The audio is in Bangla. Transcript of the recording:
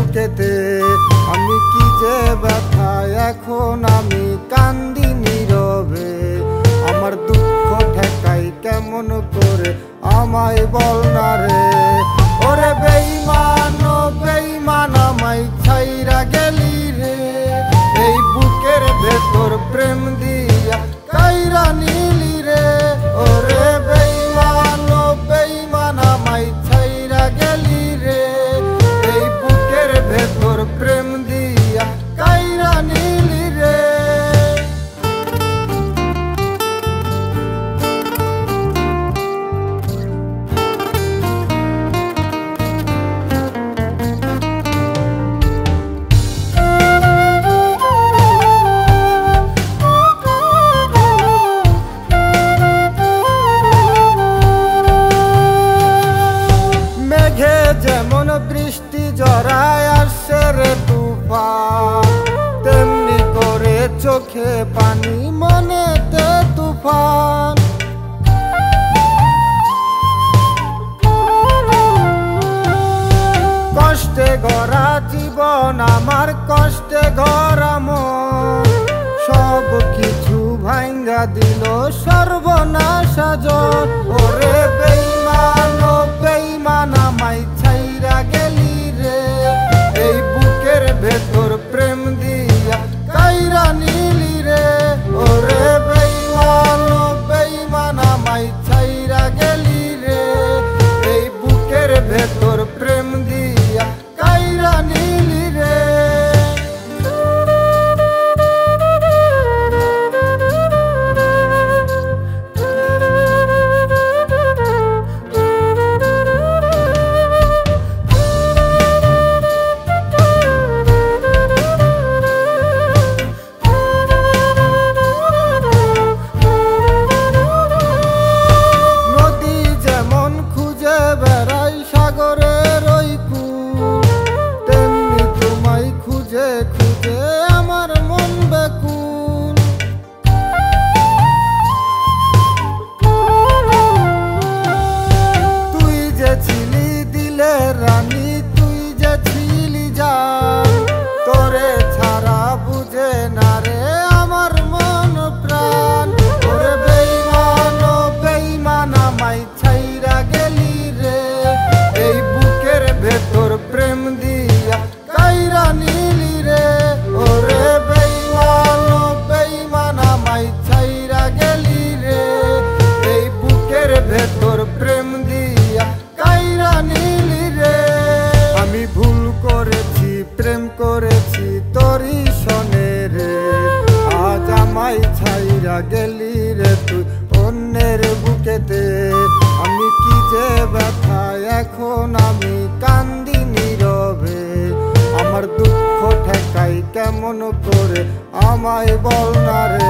বুকেতে। আমি কি যে ব্যথা এখন আমি কান্দি নীরবে। আমার দুঃখ ঠেকাই কেমন করে আমায় বল না রে। ওরে বেঈমান ও বেঈমান আমায় ছাইরা গেলি রে। এই বুকের ভেতর প্রেম দিয়া কাইরা নিলি রে। ওরে বেঈমান ও বেঈমান আমায় ছাইরা গেলি রে। এই বুকের ভেতর প্রেম দিয়া কাইরা নিলি রে। যেমন বৃষ্টি জড়ায় আসছে রে তুফান, তেমনি করে চোখে পানি মনেতে তুফান। কষ্টে গড়া জীবন আমার কষ্টে গড়া মন, সব কিছু ভাঙ্গা দিল সর্বনাশ জন। ওরে বেঈমান ও বেঈমান আমায় ছাইরা গেলি রে। এই বুকের ভেতর প্রেম দিয়া কাইরা নিলি রে। ওরে বেঈমান ও বেঈমান আমায় ছাইরা গেলি রে। এই বুকের ভেতর প্রেম দিয়া কাইরা নিলি রে। সাগরের ওই কূল, তেমনি তোমায় খুঁজে খুঁজে আমার মন ব্যাকুল। তুই যে ছিলি দিলের রানী, তুই যে ছিলি জান, তোরে ছাড়া বুঝে না রে আমার মন প্রাণ। ওরে বেঈমান ও বেঈমান আমায় ছাইরা গেলি রে। এই বুকের ভেতর প্রেম দিয়া কাইরা নিলি রে। ওরে বেঈমান ও বেঈমান আমায় ছাইরা গেলি রে। এই বুকের ভেতর প্রেম দিয়া কাইরা নিলি রে। আমি ভুল করেছি প্রেম করেছি তোরই শোনে রে। আজ আমায় ছাইরা গেলি রে তুই অন্যের বুকেতে। আমি কি যে ব্যথা এখন আমি কান্দি নীরবে। আমার দুঃখ ঠেকাই কেমন করে আমায় বল না রে।